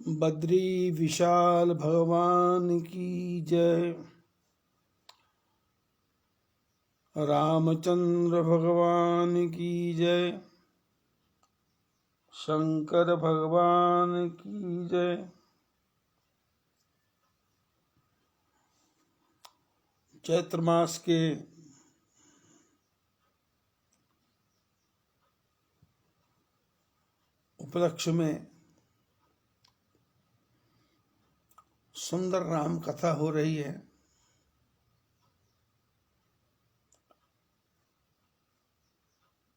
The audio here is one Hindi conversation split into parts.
बद्री विशाल भगवान की जय। रामचंद्र भगवान की जय। शंकर भगवान की जय। चैत्र मास के उपलक्ष्य में सुंदर राम कथा हो रही है।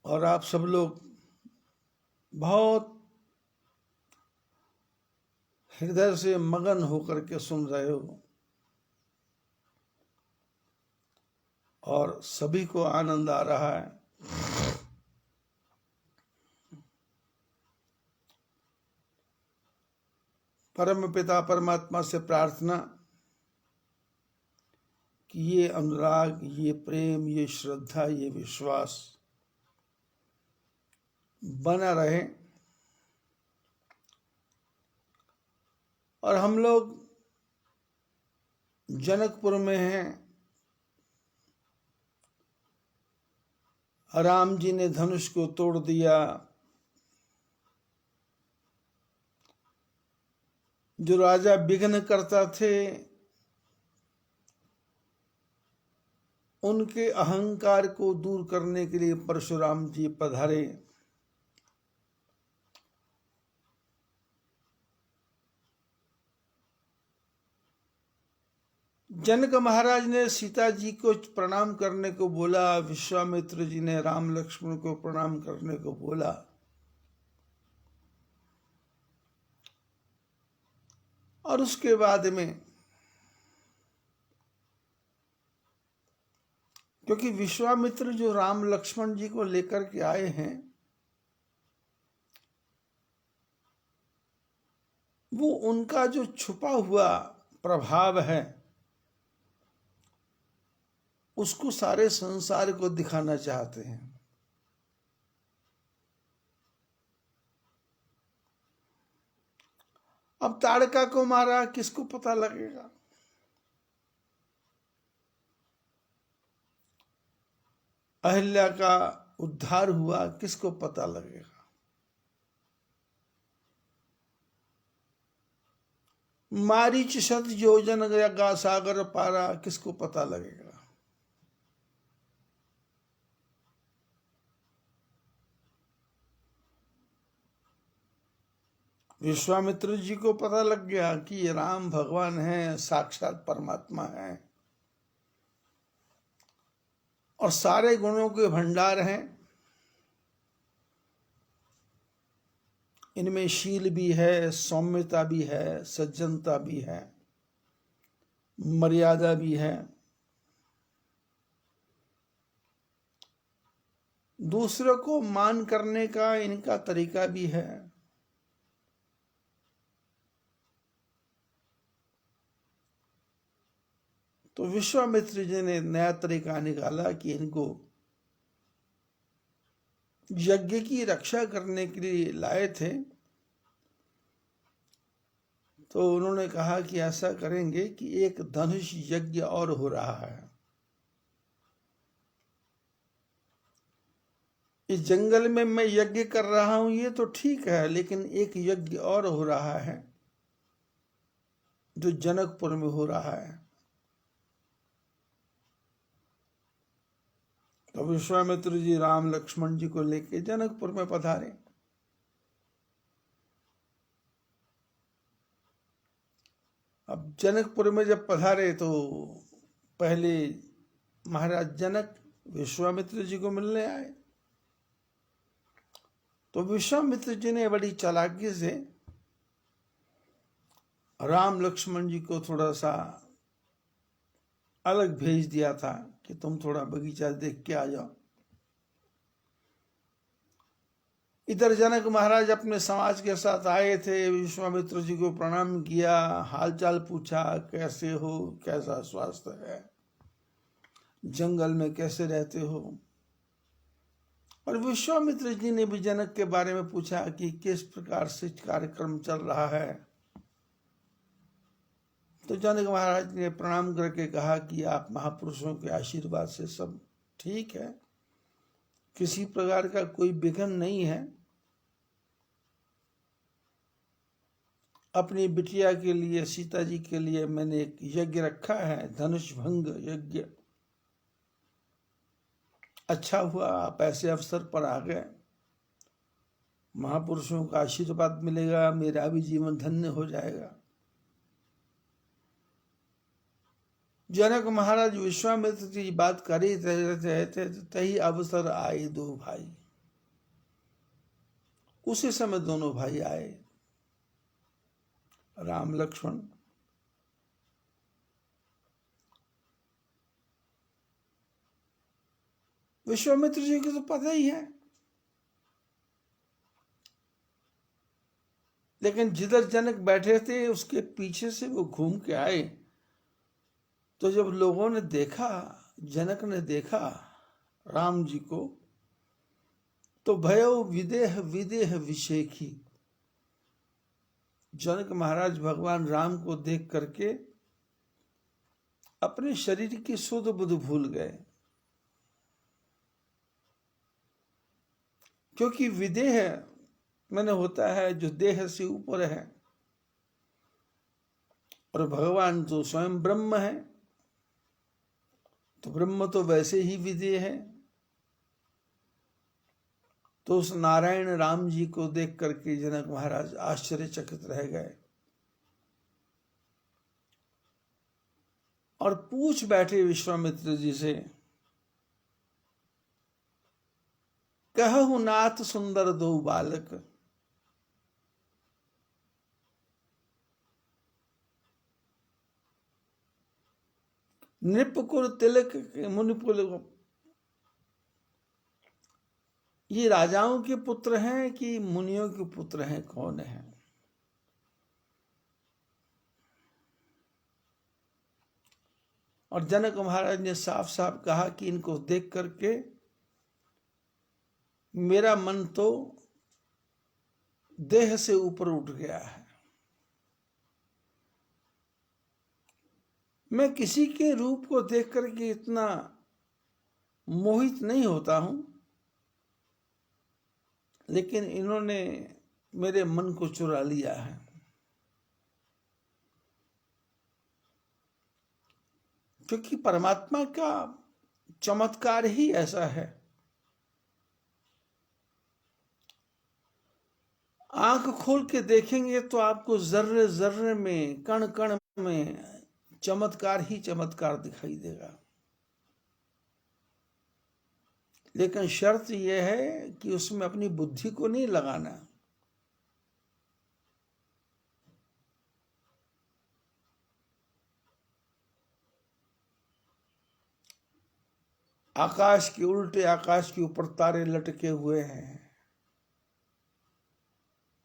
और आप सब लोग बहुत हृदय से मगन होकर के सुन रहे हो और सभी को आनंद आ रहा है। परम पिता परमात्मा से प्रार्थना कि ये अनुराग, ये प्रेम, ये श्रद्धा, ये विश्वास बना रहे और हम लोग जनकपुर में हैं। राम जी ने धनुष को तोड़ दिया। जो राजा विघ्न करता थे उनके अहंकार को दूर करने के लिए परशुराम जी पधारे। जनक महाराज ने सीता जी को प्रणाम करने को बोला। विश्वामित्र जी ने राम लक्ष्मण को प्रणाम करने को बोला। और उसके बाद में क्योंकि विश्वामित्र जो राम लक्ष्मण जी को लेकर के आए हैं वो उनका जो छुपा हुआ प्रभाव है उसको सारे संसार को दिखाना चाहते हैं। अब ताड़का को मारा, किसको पता लगेगा? अहिल्या का उद्धार हुआ, किसको पता लगेगा? मारीच शत योजन गया सागर पारा, किसको पता लगेगा? विश्वामित्र जी को पता लग गया कि ये राम भगवान हैं, साक्षात परमात्मा हैं और सारे गुणों के भंडार हैं। इनमें शील भी है, सौम्यता भी है, सज्जनता भी है, मर्यादा भी है, दूसरों को मान करने का इनका तरीका भी है। तो विश्वामित्र जी ने नया तरीका निकाला कि इनको यज्ञ की रक्षा करने के लिए लाए थे। तो उन्होंने कहा कि ऐसा करेंगे कि एक धनुष यज्ञ और हो रहा है। इस जंगल में मैं यज्ञ कर रहा हूं ये तो ठीक है, लेकिन एक यज्ञ और हो रहा है जो जनकपुर में हो रहा है। तो विश्वामित्र जी राम लक्ष्मण जी को लेके जनकपुर में पधारे। अब जनकपुर में जब पधारे तो पहले महाराज जनक विश्वामित्र जी को मिलने आए। तो विश्वामित्र जी ने बड़ी चालाकी से राम लक्ष्मण जी को थोड़ा सा अलग भेज दिया था कि तुम थोड़ा बगीचा देख के आ जाओ। इधर जनक महाराज अपने समाज के साथ आए थे। विश्वामित्र जी को प्रणाम किया, हालचाल पूछा, कैसे हो, कैसा स्वास्थ्य है, जंगल में कैसे रहते हो। और विश्वामित्र जी ने भी जनक के बारे में पूछा कि किस प्रकार से कार्यक्रम चल रहा है, तो जनक महाराज ने प्रणाम करके कहा कि आप महापुरुषों के आशीर्वाद से सब ठीक है, किसी प्रकार का कोई विघ्न नहीं है। अपनी बिटिया के लिए, सीता जी के लिए मैंने एक यज्ञ रखा है, धनुष भंग यज्ञ। अच्छा हुआ आप ऐसे अवसर पर आ गए, महापुरुषों का आशीर्वाद मिलेगा, मेरा भी जीवन धन्य हो जाएगा। जनक महाराज विश्वामित्र जी बात कर ही रहे थे, तही अवसर आए दो भाई। उसी समय दोनों भाई आए, राम लक्ष्मण। विश्वामित्र जी को तो पता ही है, लेकिन जिधर जनक बैठे थे उसके पीछे से वो घूम के आए। तो जब लोगों ने देखा, जनक ने देखा राम जी को, तो भयो विदेह विदेह विषेखी। जनक महाराज भगवान राम को देख करके अपने शरीर की सुध बुध भूल गए, क्योंकि विदेह मैंने होता है जो देह से ऊपर है, और भगवान तो स्वयं ब्रह्म है, तो ब्रह्म तो वैसे ही विदेह है। तो उस नारायण राम जी को देख करके जनक महाराज आश्चर्यचकित रह गए और पूछ बैठे विश्वामित्र जी से, कहु नाथ सुंदर दो बालक। नृपकुल तिलक मुनिपुल, ये राजाओं के पुत्र हैं कि मुनियों के पुत्र हैं, कौन है? और जनक महाराज ने साफ साफ कहा कि इनको देख करके मेरा मन तो देह से ऊपर उठ गया है। मैं किसी के रूप को देख करके इतना मोहित नहीं होता हूं, लेकिन इन्होंने मेरे मन को चुरा लिया है। क्योंकि परमात्मा का चमत्कार ही ऐसा है। आंख खोल के देखेंगे तो आपको जर्रे जर्रे में, कण कण में चमत्कार ही चमत्कार दिखाई देगा। लेकिन शर्त यह है कि उसमें अपनी बुद्धि को नहीं लगाना। आकाश के उल्टे, आकाश के ऊपर तारे लटके हुए हैं,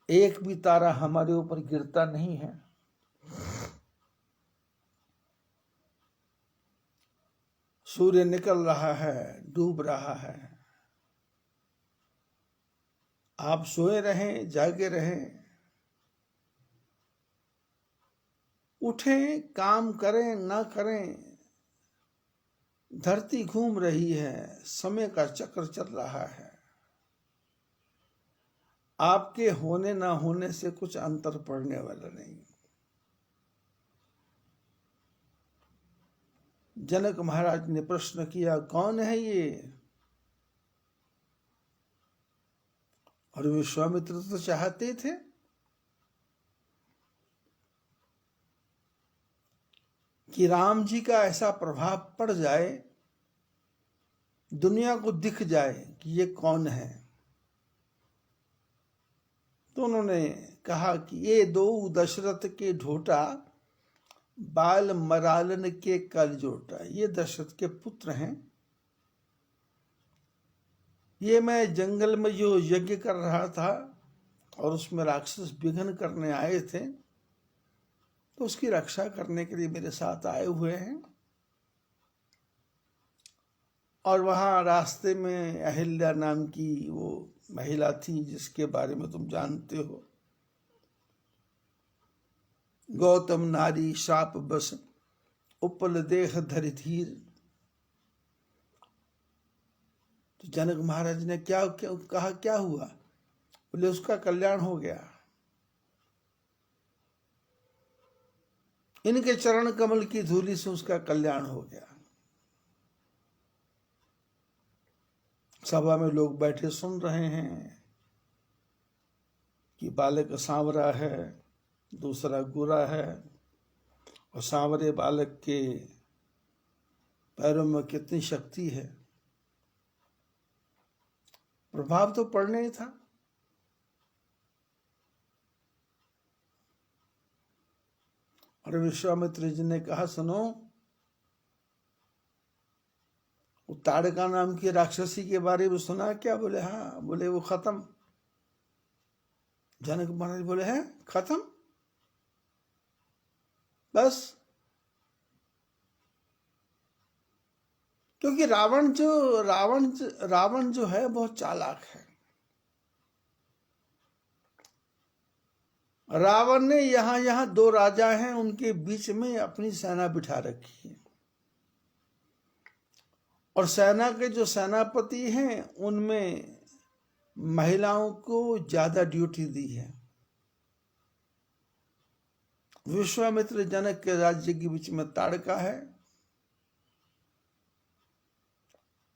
एक भी तारा हमारे ऊपर गिरता नहीं है। सूर्य निकल रहा है, डूब रहा है। आप सोए रहें, जागे रहें, उठें, काम करें ना करें, धरती घूम रही है, समय का चक्र चल रहा है। आपके होने ना होने से कुछ अंतर पड़ने वाला नहीं। जनक महाराज ने प्रश्न किया, कौन है ये? और विश्वामित्र तो चाहते थे कि राम जी का ऐसा प्रभाव पड़ जाए, दुनिया को दिख जाए कि ये कौन है। तो उन्होंने कहा कि ये दो दशरथ के ढोटा, बाल मरालन के कल जोटा। ये दशरथ के पुत्र हैं। ये मैं जंगल में जो यज्ञ कर रहा था और उसमें राक्षस विघ्न करने आए थे, तो उसकी रक्षा करने के लिए मेरे साथ आए हुए हैं। और वहां रास्ते में अहिल्या नाम की वो महिला थी, जिसके बारे में तुम जानते हो। गौतम नारी शाप बस उपल देह धरि धीर। तो जनक महाराज ने क्या कहा, क्या हुआ? बोले उसका कल्याण हो गया, इनके चरण कमल की धूलि से उसका कल्याण हो गया। सभा में लोग बैठे सुन रहे हैं कि बालक सांवरा है, दूसरा गोरा है, और सांवरे बालक के पैरों में कितनी शक्ति है। प्रभाव तो पड़ना ही था। और विश्वामित्र जी ने कहा, सुनो, वो ताड़का नाम की राक्षसी के बारे में सुना क्या? बोले हाँ। बोले वो खत्म। जनक महाराज बोले हैं खत्म, बस। क्योंकि रावण जो है बहुत चालाक है। रावण ने यहां दो राजा हैं, उनके बीच में अपनी सेना बिठा रखी है, और सेना के जो सेनापति हैं उनमें महिलाओं को ज्यादा ड्यूटी दी है। विश्वामित्र जनक के राज्य के बीच में ताड़का है,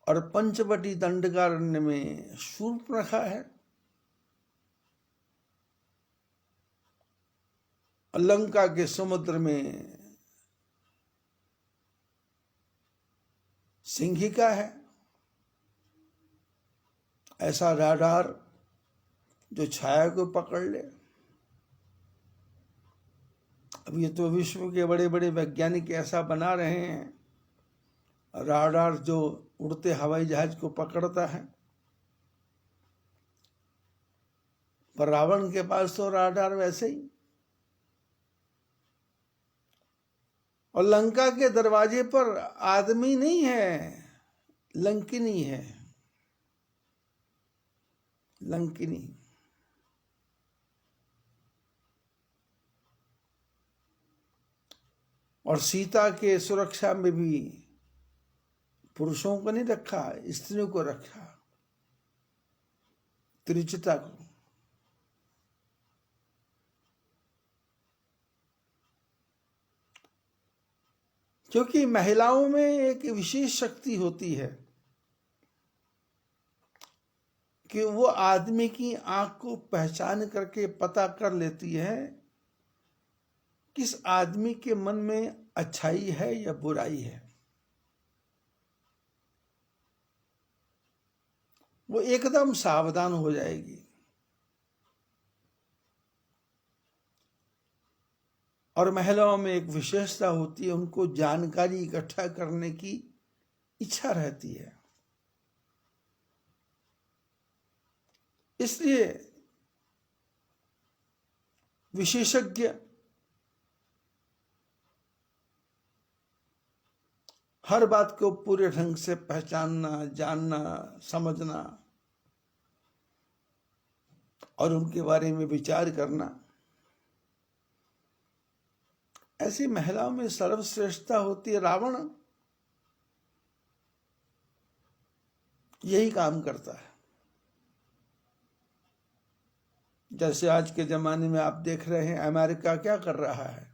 और पंचवटी दंडकारण्य में शूर्पणखा है, लंका के समुद्र में सिंहिका है। ऐसा राडार जो छाया को पकड़ ले। अब ये तो विश्व के बड़े बड़े वैज्ञानिक ऐसा बना रहे हैं, राडार जो उड़ते हवाई जहाज को पकड़ता है, पर रावण के पास तो राडार वैसे ही। और लंका के दरवाजे पर आदमी नहीं है, लंकिनी है, लंकिनी। और सीता के सुरक्षा में भी पुरुषों को नहीं रखा, स्त्रियों को रखा, त्रिचिता को। क्योंकि महिलाओं में एक विशेष शक्ति होती है कि वो आदमी की आंख को पहचान करके पता कर लेती है किस आदमी के मन में अच्छाई है या बुराई है। वो एकदम सावधान हो जाएगी। और महिलाओं में एक विशेषता होती है, उनको जानकारी इकट्ठा करने की इच्छा रहती है। इसलिए विशेषज्ञ हर बात को पूरे ढंग से पहचानना, जानना, समझना और उनके बारे में विचार करना, ऐसी महिलाओं में सर्वश्रेष्ठता होती है। रावण यही काम करता है। जैसे आज के जमाने में आप देख रहे हैं अमेरिका क्या कर रहा है।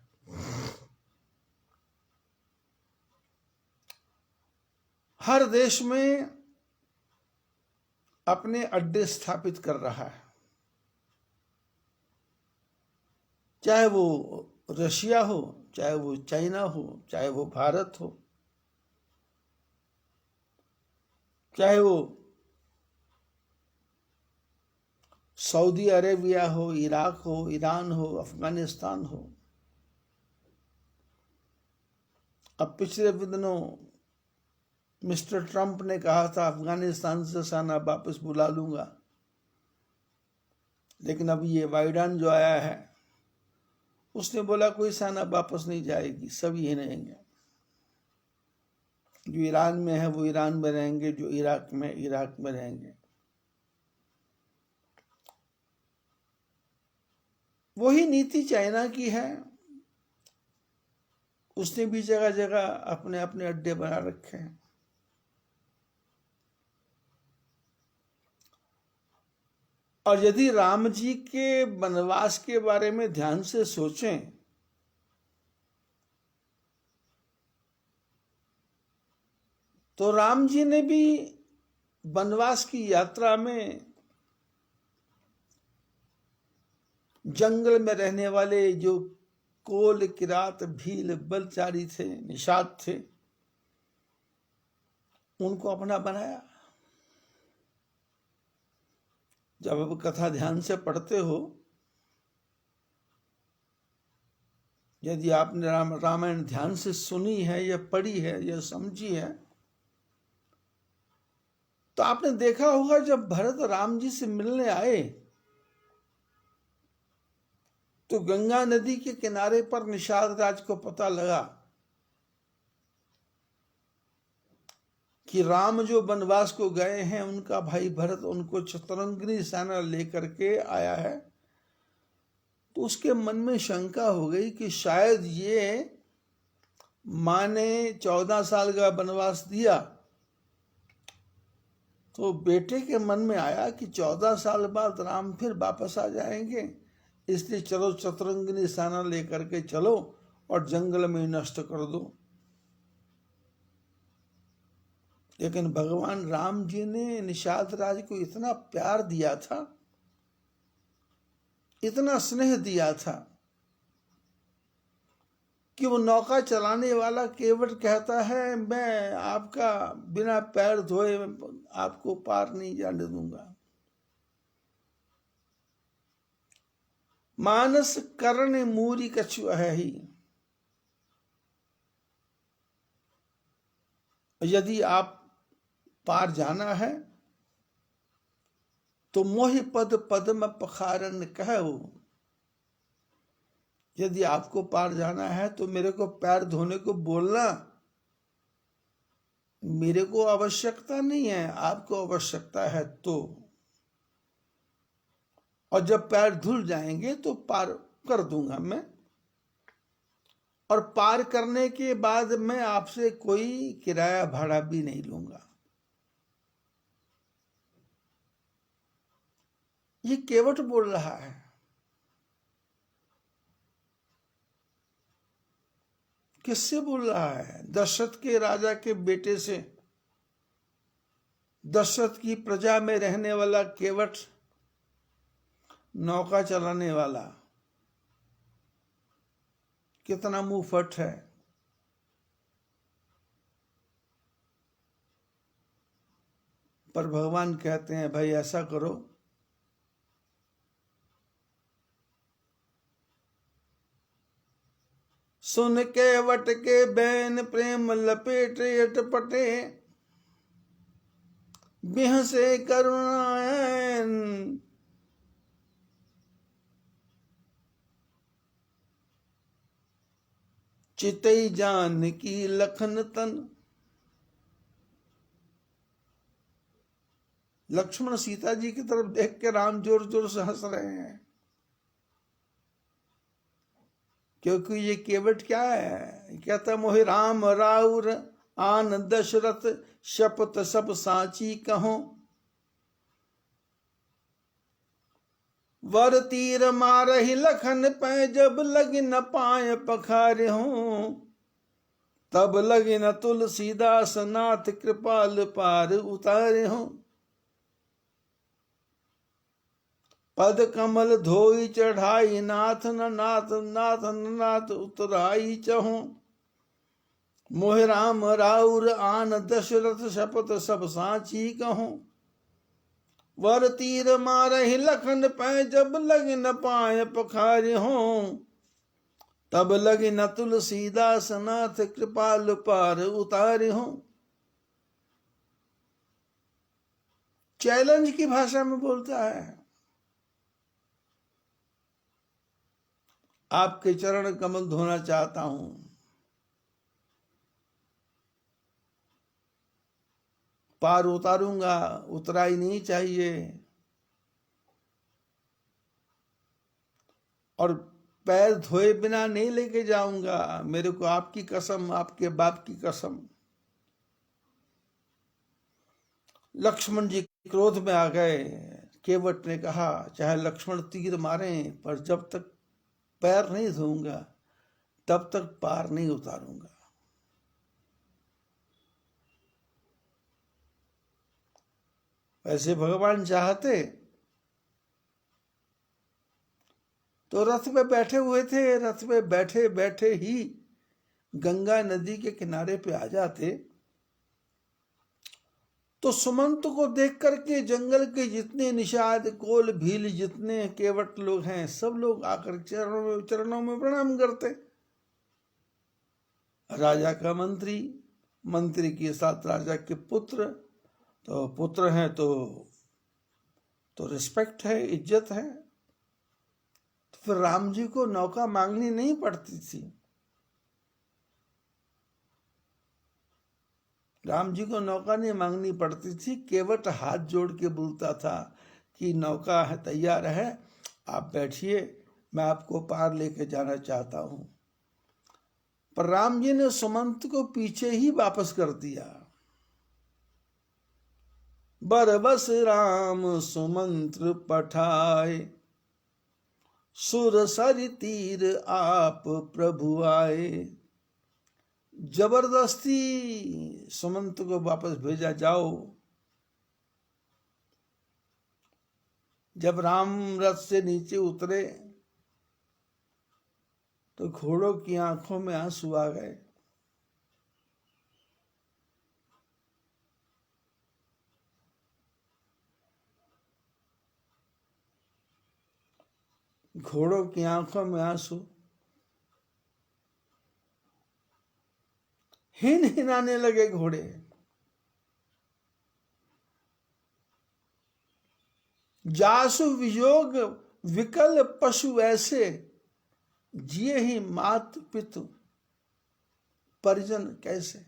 हर देश में अपने अड्डे स्थापित कर रहा है, चाहे वो रशिया हो, चाहे वो चाइना हो, चाहे वो भारत हो, चाहे वो सऊदी अरेबिया हो, इराक हो, ईरान हो, अफगानिस्तान हो। अब पिछले दिनों मिस्टर ट्रंप ने कहा था अफगानिस्तान से सेना वापस बुला लूंगा, लेकिन अब ये बाइडेन जो आया है उसने बोला कोई सेना वापस नहीं जाएगी, सब यही रहेंगे। जो ईरान में है वो ईरान में रहेंगे, जो इराक में इराक में रहेंगे। वही नीति चाइना की है, उसने भी जगह जगह अपने अपने अड्डे बना रखे हैं। और यदि राम जी के वनवास के बारे में ध्यान से सोचें तो राम जी ने भी वनवास की यात्रा में जंगल में रहने वाले जो कोल, किरात, भील, बलचारी थे, निषाद थे, उनको अपना बनाया। जब आप कथा ध्यान से पढ़ते हो, यदि आपने रामायण ध्यान से सुनी है या पढ़ी है या समझी है, तो आपने देखा होगा जब भरत राम जी से मिलने आए तो गंगा नदी के किनारे पर निषाद राज को पता लगा कि राम जो वनवास को गए हैं उनका भाई भरत उनको चतुरंगिनी सेना लेकर के आया है। तो उसके मन में शंका हो गई कि शायद ये माँ ने 14 साल का वनवास दिया तो बेटे के मन में आया कि 14 साल बाद राम फिर वापस आ जाएंगे, इसलिए चलो चतुरंगिनी सेना लेकर के चलो और जंगल में नष्ट कर दो। लेकिन भगवान राम जी ने निषाद राज को इतना प्यार दिया था, इतना स्नेह दिया था कि वो नौका चलाने वाला केवट कहता है मैं आपका बिना पैर धोए आपको पार नहीं जाने दूंगा। मानस करण मूरी कछु है ही। यदि आप पार जाना है तो मोहि पद पद्म पखारन कहो। यदि आपको पार जाना है तो मेरे को पैर धोने को बोलना, मेरे को आवश्यकता नहीं है, आपको आवश्यकता है तो। और जब पैर धुल जाएंगे तो पार कर दूंगा मैं, और पार करने के बाद मैं आपसे कोई किराया भाड़ा भी नहीं लूंगा। ये केवट बोल रहा है। किससे बोल रहा है? दशरथ के राजा के बेटे से, दशरथ की प्रजा में रहने वाला केवट, नौका चलाने वाला, कितना मुंहफट है। पर भगवान कहते हैं भाई ऐसा करो, सुन के वट के बैन प्रेम लपेट अटपटे, बिह से करुणायन, चितई जान की लखन तन। लक्ष्मण सीता जी की तरफ देख के राम जोर जोर से हंस रहे हैं, क्योंकि ये केवट क्या है? कहता मोहि राम राउर आन दशरथ, शपथ सब साची कहो, वर तीर मारहि लखन पै, जब लगी न पाए पखारे हूं, तब लगी न तुलसीदास नाथ, कृपाल पार उतारे हूं। पद कमल धोई चढ़ाई, नाथ न नाथ, नाथ न नाथ उतराई चहु, मोहि राम राउर आन दशरथ, शपथ सब साची कहूं, वर तीर मारहि लखन पै, जब लग न पाए पखारे हों, तब लगे न तुलसीदास नाथ, कृपाल पार उतारे हों। चैलेंज की भाषा में बोलता है, आपके चरण कमल धोना चाहता हूं, पार उतारूंगा, उतराई नहीं चाहिए। और पैर धोए बिना नहीं लेके जाऊंगा, मेरे को आपकी कसम, आपके बाप की कसम। लक्ष्मण जी क्रोध में आ गए। केवट ने कहा, चाहे लक्ष्मण तीर मारें, पर जब तक पैर नहीं धोऊंगा तब तक पार नहीं उतारूंगा। वैसे भगवान चाहते तो रथ में बैठे हुए थे, रथ में बैठे बैठे ही गंगा नदी के किनारे पे आ जाते, तो सुमंत को देख करके जंगल के जितने निषाद, कोल, भील, जितने केवट लोग हैं, सब लोग आकर चरणों में प्रणाम करते। राजा का मंत्री, मंत्री के साथ राजा के पुत्र, तो पुत्र हैं तो रिस्पेक्ट है, इज्जत है। तो फिर राम जी को नौका मांगनी नहीं पड़ती थी। राम जी को नौका नहीं मांगनी पड़ती थी। केवट हाथ जोड़ के बोलता था कि नौका है, तैयार है, आप बैठिए, मैं आपको पार लेके जाना चाहता हूं। पर राम जी ने सुमंत को पीछे ही वापस कर दिया। बरबस राम सुमंत्र पठाए, सुर सरि तीर आप प्रभु आए। जबरदस्ती सुमंत को वापस भेजा। जाओ। जब राम रथ से नीचे उतरे तो घोड़ों की आंखों में आंसू आ गए। घोड़ों की आंखों में आंसू, हिन हिनाने लगे घोड़े। जासु वियोग विकल पशु ऐसे, जिए ही मात पितु परिजन कैसे।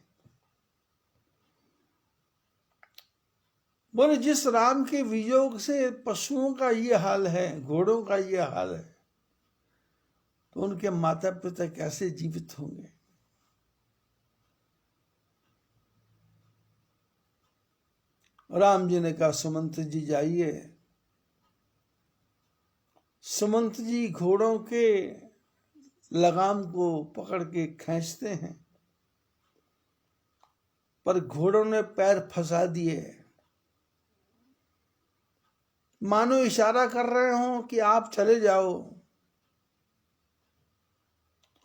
बोले जिस राम के वियोग से पशुओं का ये हाल है, घोड़ों का ये हाल है, तो उनके माता पिता कैसे जीवित होंगे। राम जी ने कहा, सुमंत जी जाइए। सुमंत जी घोड़ों के लगाम को पकड़ के खींचते हैं, पर घोड़ों ने पैर फंसा दिए, मानो इशारा कर रहे हो कि आप चले जाओ,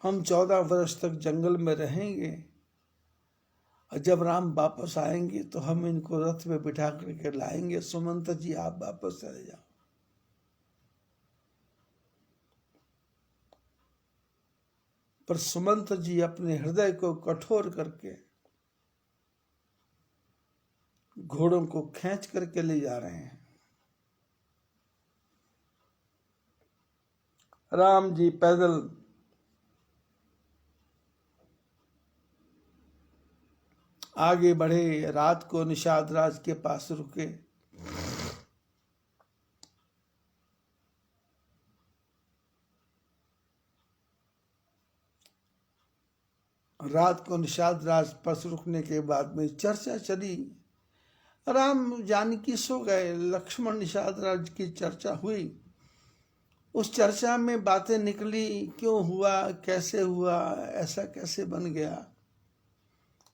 हम 14 वर्ष तक जंगल में रहेंगे, और जब राम वापस आएंगे तो हम इनको रथ में बिठा करके लाएंगे। सुमंत जी आप वापस चले जाओ। पर सुमंत जी अपने हृदय को कठोर करके घोड़ों को खींच करके ले जा रहे हैं। राम जी पैदल आगे बढ़े। रात को निषाद राज के पास रुके। रात को निषाद राज पास रुकने के बाद में चर्चा चली। राम जानकी सो गए, लक्ष्मण निषाद राज की चर्चा हुई। उस चर्चा में बातें निकली, क्यों हुआ, कैसे हुआ, ऐसा कैसे बन गया,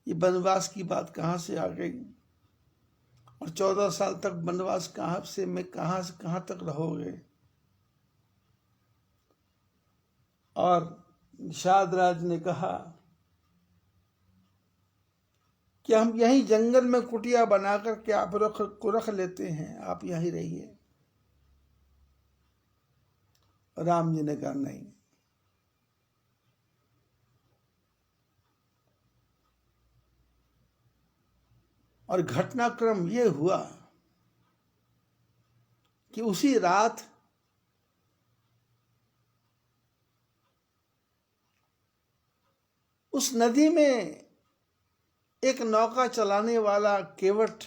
ये वनवास की बात कहाँ से आ गई, और 14 साल तक वनवास कहाँ से कहाँ तक रहोगे। और निषाद राज ने कहा कि हम यहीं जंगल में कुटिया बनाकर के आप रख लेते हैं, आप यहीं रहिए। राम जी ने कहा नहीं। और घटनाक्रम ये हुआ कि उसी रात उस नदी में एक नौका चलाने वाला केवट,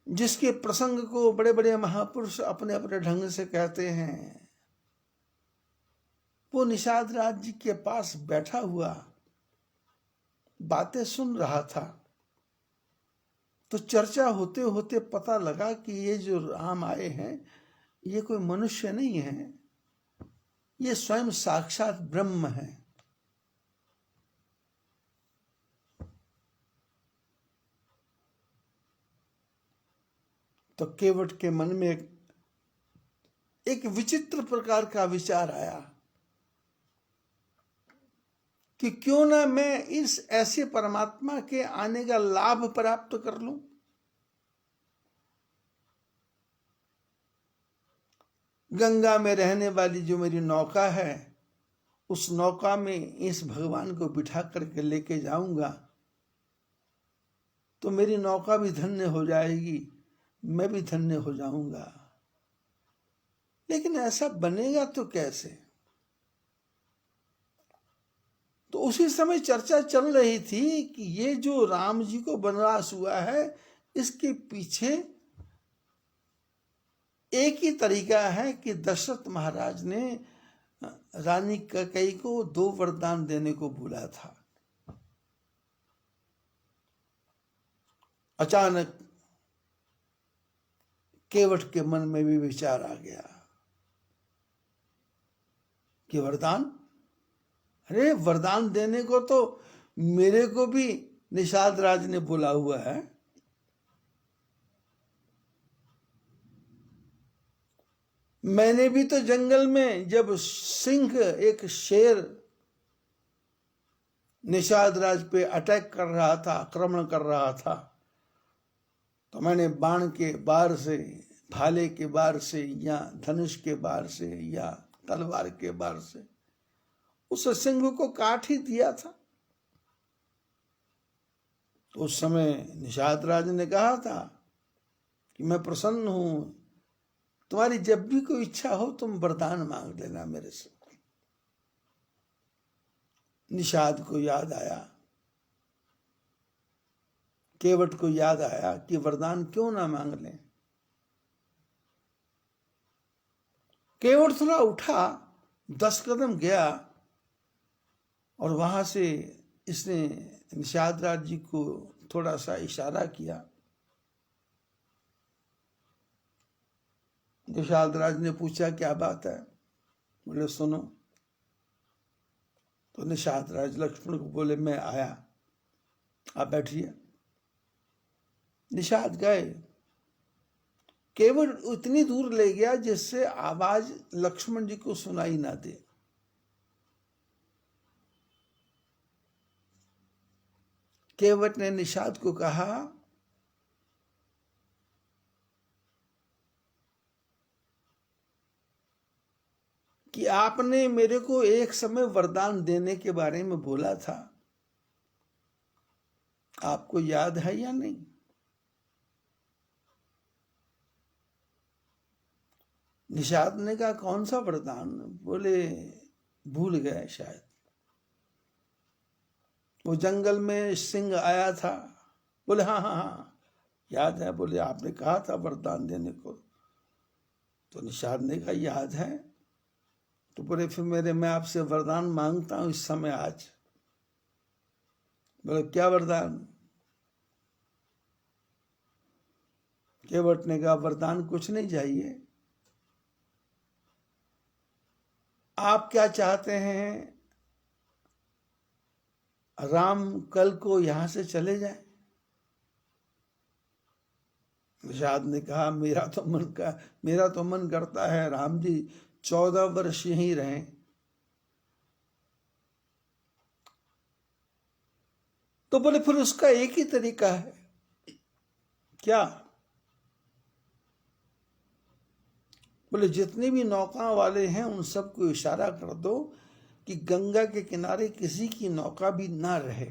जिसके प्रसंग को बड़े बड़े महापुरुष अपने अपने ढंग से कहते हैं, वो निषाद राज जी के पास बैठा हुआ बातें सुन रहा था। तो चर्चा होते होते पता लगा कि ये जो राम आए हैं ये कोई मनुष्य नहीं है, ये स्वयं साक्षात ब्रह्म है। तो केवट के मन में एक विचित्र प्रकार का विचार आया कि क्यों ना मैं इस ऐसे परमात्मा के आने का लाभ प्राप्त कर लूं। गंगा में रहने वाली जो मेरी नौका है, उस नौका में इस भगवान को बिठा करके लेके जाऊंगा तो मेरी नौका भी धन्य हो जाएगी, मैं भी धन्य हो जाऊंगा। लेकिन ऐसा बनेगा तो कैसे? तो उसी समय चर्चा चल रही थी कि ये जो राम जी को वनवास हुआ है, इसके पीछे एक ही तरीका है कि दशरथ महाराज ने रानी कैकेयी को 2 वरदान देने को बोला था। अचानक केवट के मन में भी विचार आ गया कि वरदान, अरे वरदान देने को तो मेरे को भी निषाद राज ने बोला हुआ है। मैंने भी तो जंगल में जब सिंह, एक शेर निषाद राज पे अटैक कर रहा था, आक्रमण कर रहा था, तो मैंने बाण के बार से, भाले के बार से या धनुष के बार से या तलवार के बार से उस सिंह को काट ही दिया था। तो उस समय निषाद राज ने कहा था कि मैं प्रसन्न हूं, तुम्हारी जब भी कोई इच्छा हो तुम वरदान मांग लेना मेरे से। निषाद को याद आया, केवट को याद आया कि वरदान क्यों ना मांग लें। केवट थोड़ा उठा, 10 कदम गया और वहां से इसने निषाद राज जी को थोड़ा सा इशारा किया। निषाद राज ने पूछा क्या बात है? बोले सुनो। तो निषाद राज लक्ष्मण को बोले मैं आया, आप बैठिए। निषाद गए, केवल उतनी दूर ले गया जिससे आवाज लक्ष्मण जी को सुनाई ना दे। केवट ने निषाद को कहा कि आपने मेरे को एक समय वरदान देने के बारे में बोला था, आपको याद है या नहीं? निषाद ने कहा कौन सा वरदान? बोले भूल गए शायद। वो जंगल में सिंह आया था। बोले हाँ हाँ हाँ याद है। बोले आपने कहा था वरदान देने को। तो निषाद ने कहा याद है। तो बोले फिर मैं आपसे वरदान मांगता हूं इस समय आज। बोले क्या वरदान? केवट ने कहा वरदान कुछ नहीं चाहिए, आप क्या चाहते हैं? राम कल को यहां से चले जाए। निषाद ने कहा मेरा तो मन करता है राम जी 14 वर्ष यहीं रहें। तो बोले फिर उसका एक ही तरीका है। क्या? बोले जितने भी नौका वाले हैं उन सबको इशारा कर दो कि गंगा के किनारे किसी की नौका भी ना रहे।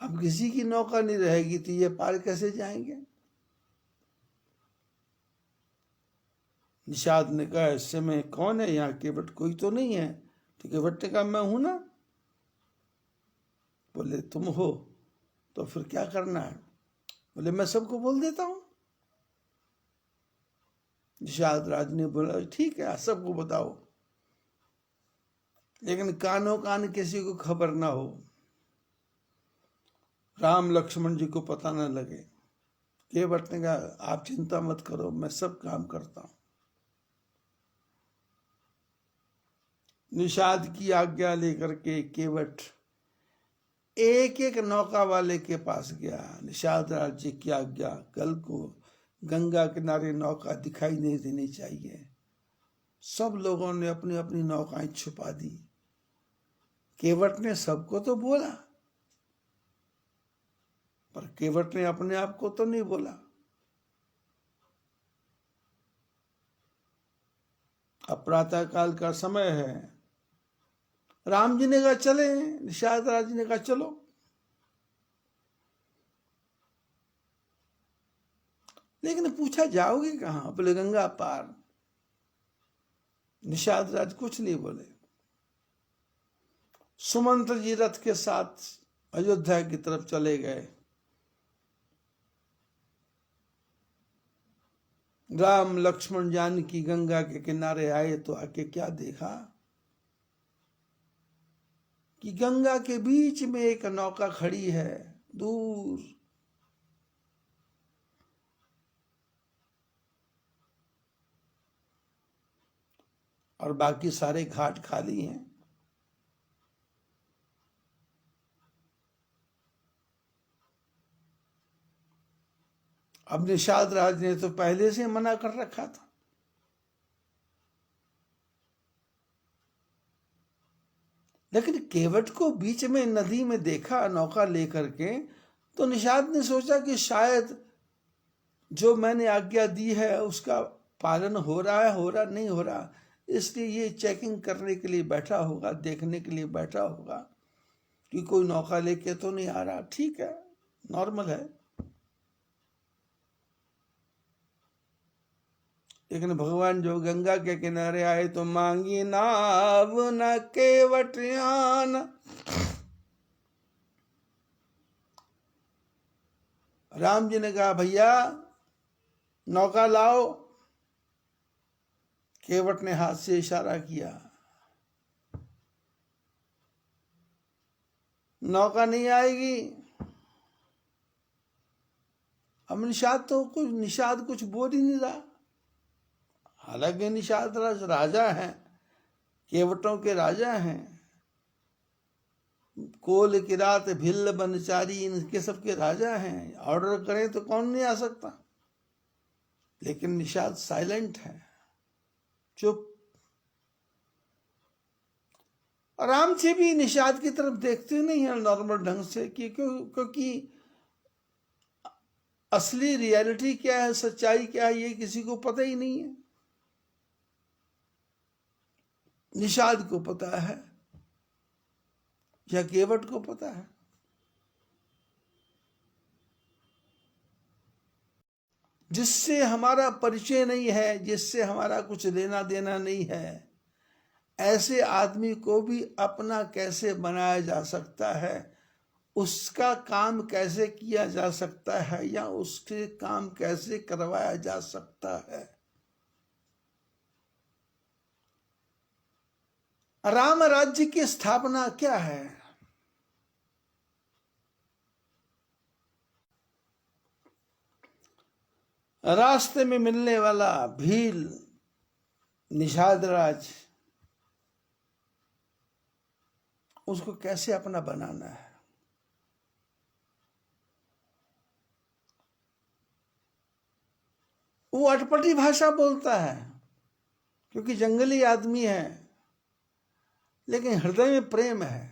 अब किसी की नौका नहीं रहेगी तो ये पार कैसे जाएंगे? निषाद ने कहा इससे में कौन है यहाँ? केवट कोई तो नहीं है। तो केवट ने कहा मैं हूं ना। बोले तुम हो तो फिर क्या करना है? बोले मैं सबको बोल देता हूं। निषाद राज ने बोला ठीक है सबको बताओ, लेकिन कानो कान किसी को खबर ना हो, राम लक्ष्मण जी को पता न लगे। केवट ने कहा आप चिंता मत करो, मैं सब काम करता हूं। निषाद की आज्ञा लेकर के केवट एक एक नौका वाले के पास गया। निषाद राज्य की आज्ञा, कल को गंगा किनारे नौका दिखाई नहीं देनी चाहिए। सब लोगों ने अपनी अपनी नौकाएं छुपा दी। केवट ने सबको तो बोला, पर केवट ने अपने आप को तो नहीं बोला। अब प्रातः काल का समय है। राम जी ने कहा चले, निषाद राज ने कहा चलो। लेकिन पूछा जाओगे कहां? बोले गंगा पार। निषाद राज कुछ नहीं बोले। सुमंत्र जी रथ के साथ अयोध्या की तरफ चले गए। राम लक्ष्मण जानकी गंगा के किनारे आए तो आके क्या देखा कि गंगा के बीच में एक नौका खड़ी है दूर। और बाकी सारे घाट खाली हैं। अब निषाद राज ने तो पहले से मना कर रखा था। लेकिन केवट को बीच में नदी में देखा नौका लेकर के, तो निषाद ने सोचा कि शायद जो मैंने आज्ञा दी है उसका पालन हो रहा नहीं हो रहा, इसलिए ये चेकिंग करने के लिए बैठा होगा, देखने के लिए बैठा होगा कि कोई नौका लेके तो नहीं आ रहा। ठीक है, नॉर्मल है। लेकिन भगवान जो गंगा के किनारे आए तो मांगी नाव न केवटियान। राम जी ने कहा भैया नौका लाओ। केवट ने हाथ से इशारा किया, नौका नहीं आएगी। अब निषाद कुछ बोल ही नहीं रहा। हालांकि निषाद राजा हैं, केवटों के राजा हैं। कोल किरात भिल्ल बनचारी इनके सबके राजा हैं। ऑर्डर करें तो कौन नहीं आ सकता। लेकिन निषाद साइलेंट है, चुप। आराम से भी निषाद की तरफ देखते नहीं है नॉर्मल ढंग से, क्योंकि असली रियलिटी क्या है, सच्चाई क्या है, ये किसी को पता ही नहीं है। निषाद को पता है या केवट को पता है। जिससे हमारा परिचय नहीं है, जिससे हमारा कुछ लेना देना नहीं है, ऐसे आदमी को भी अपना कैसे बनाया जा सकता है, उसका काम कैसे किया जा सकता है, या उसके काम कैसे करवाया जा सकता है। राम राज्य की स्थापना क्या है? रास्ते में मिलने वाला भील निषाद राज, उसको कैसे अपना बनाना है। वो अटपटी भाषा बोलता है क्योंकि जंगली आदमी है, लेकिन हृदय में प्रेम है।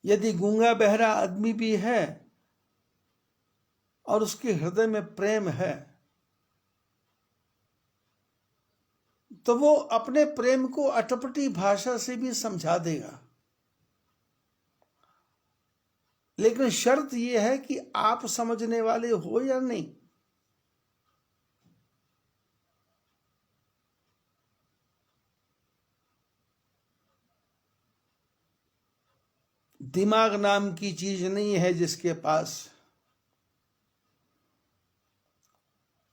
यदि गूंगा बहरा आदमी भी है और उसके हृदय में प्रेम है, तो वो अपने प्रेम को अटपटी भाषा से भी समझा देगा। लेकिन शर्त यह है कि आप समझने वाले हो या नहीं। दिमाग नाम की चीज नहीं है जिसके पास,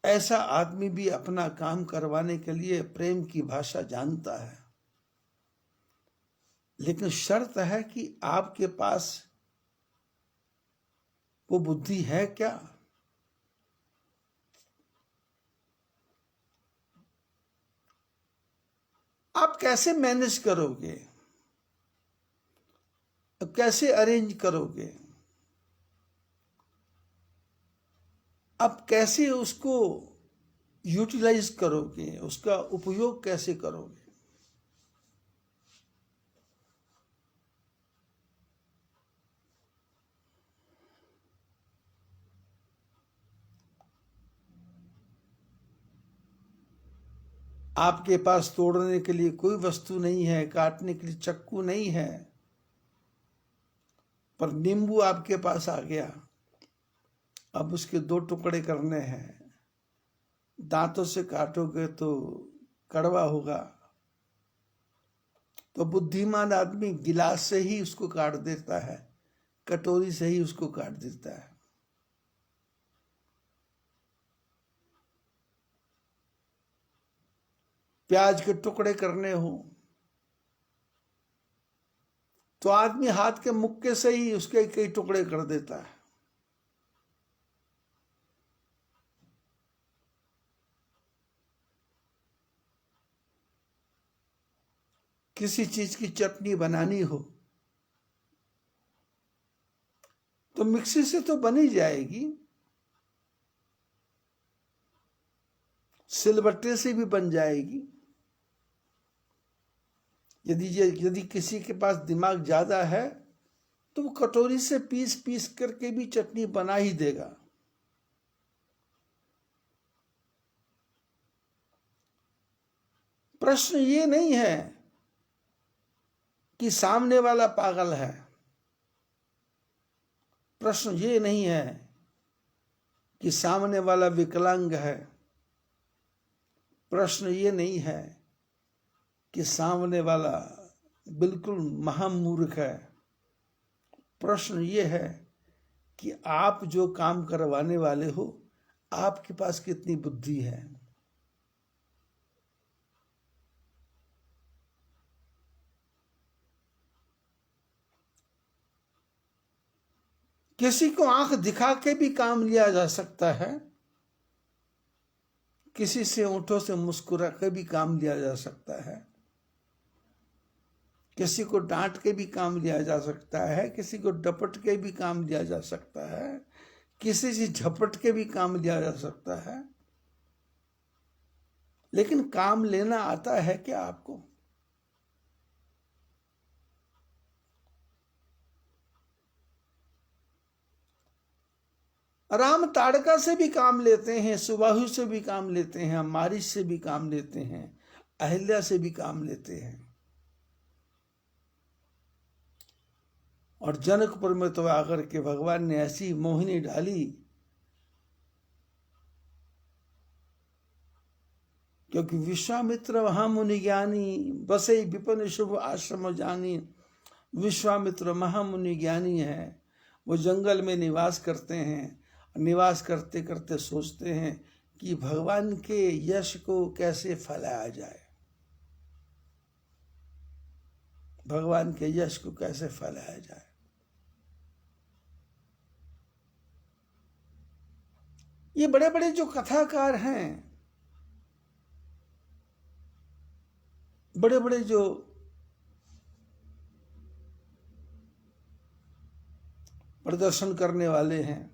ऐसा आदमी भी अपना काम करवाने के लिए प्रेम की भाषा जानता है। लेकिन शर्त है कि आपके पास वो बुद्धि है क्या? आप कैसे मैनेज करोगे, कैसे अरेंज करोगे, आप कैसे उसको यूटिलाइज करोगे, उसका उपयोग कैसे करोगे? आपके पास तोड़ने के लिए कोई वस्तु नहीं है, काटने के लिए चाकू नहीं है, पर नींबू आपके पास आ गया, अब उसके 2 टुकड़े करने हैं। दांतों से काटोगे तो कड़वा होगा, तो बुद्धिमान आदमी गिलास से ही उसको काट देता है, कटोरी से ही उसको काट देता है। प्याज के टुकड़े करने हो तो आदमी हाथ के मुक्के से ही उसके कई टुकड़े कर देता है। किसी चीज की चटनी बनानी हो तो मिक्सी से तो बनी जाएगी, सिलबट्टे से भी बन जाएगी। यदि किसी के पास दिमाग ज्यादा है तो वो कटोरी से पीस पीस करके भी चटनी बना ही देगा। प्रश्न ये नहीं है कि सामने वाला पागल है, प्रश्न ये नहीं है कि सामने वाला विकलांग है, प्रश्न ये नहीं है कि सामने वाला बिल्कुल महामूर्ख है। प्रश्न ये है कि आप जो काम करवाने वाले हो, आपके पास कितनी बुद्धि है। किसी को आंख दिखा के भी काम लिया जा सकता है, किसी से होठों से मुस्कुरा के भी काम लिया जा सकता है, किसी को डांट के भी काम लिया जा सकता है, किसी को डपट के भी काम लिया जा सकता है, किसी से झपट के भी काम लिया जा सकता है। लेकिन काम लेना आता है क्या आपको? राम ताड़का से भी काम लेते हैं, सुबाहु से भी काम लेते हैं, मारिच से भी काम लेते हैं, अहिल्या से भी काम लेते हैं। और जनकपुर में तो आकर के भगवान ने ऐसी मोहिनी डाली, क्योंकि विश्वामित्र महामुनि ज्ञानी बसे विपिन शुभ आश्रम जानी। विश्वामित्र महामुनि ज्ञानी है, वो जंगल में निवास करते हैं, निवास करते करते सोचते हैं कि भगवान के यश को कैसे फैलाया जाए, भगवान के यश को कैसे फैलाया जाए। ये बड़े बड़े जो कथाकार हैं, बड़े बड़े जो प्रदर्शन करने वाले हैं,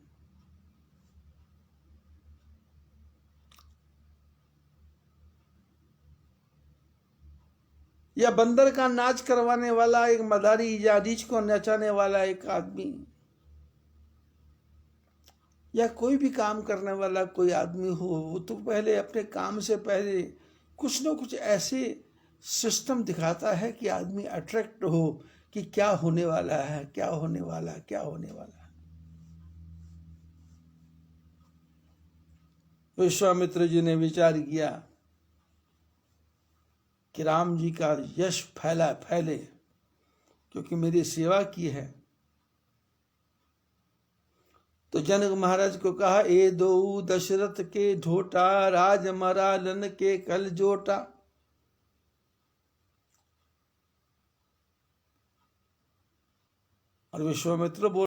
या बंदर का नाच करवाने वाला एक मदारी, या रीछ को नचाने वाला एक आदमी, या कोई भी काम करने वाला कोई आदमी हो, वो तो पहले अपने काम से पहले कुछ न कुछ ऐसे सिस्टम दिखाता है कि आदमी अट्रैक्ट हो कि क्या होने वाला है, क्या होने वाला है, क्या होने वाला है। विश्वामित्र जी ने विचार किया कि राम जी का यश फैले, क्योंकि मेरी सेवा की है, तो जनक महाराज को कहा, ए दो दशरथ के ढोटा, राज मरालन के कल जोटा। और विश्वामित्र बोल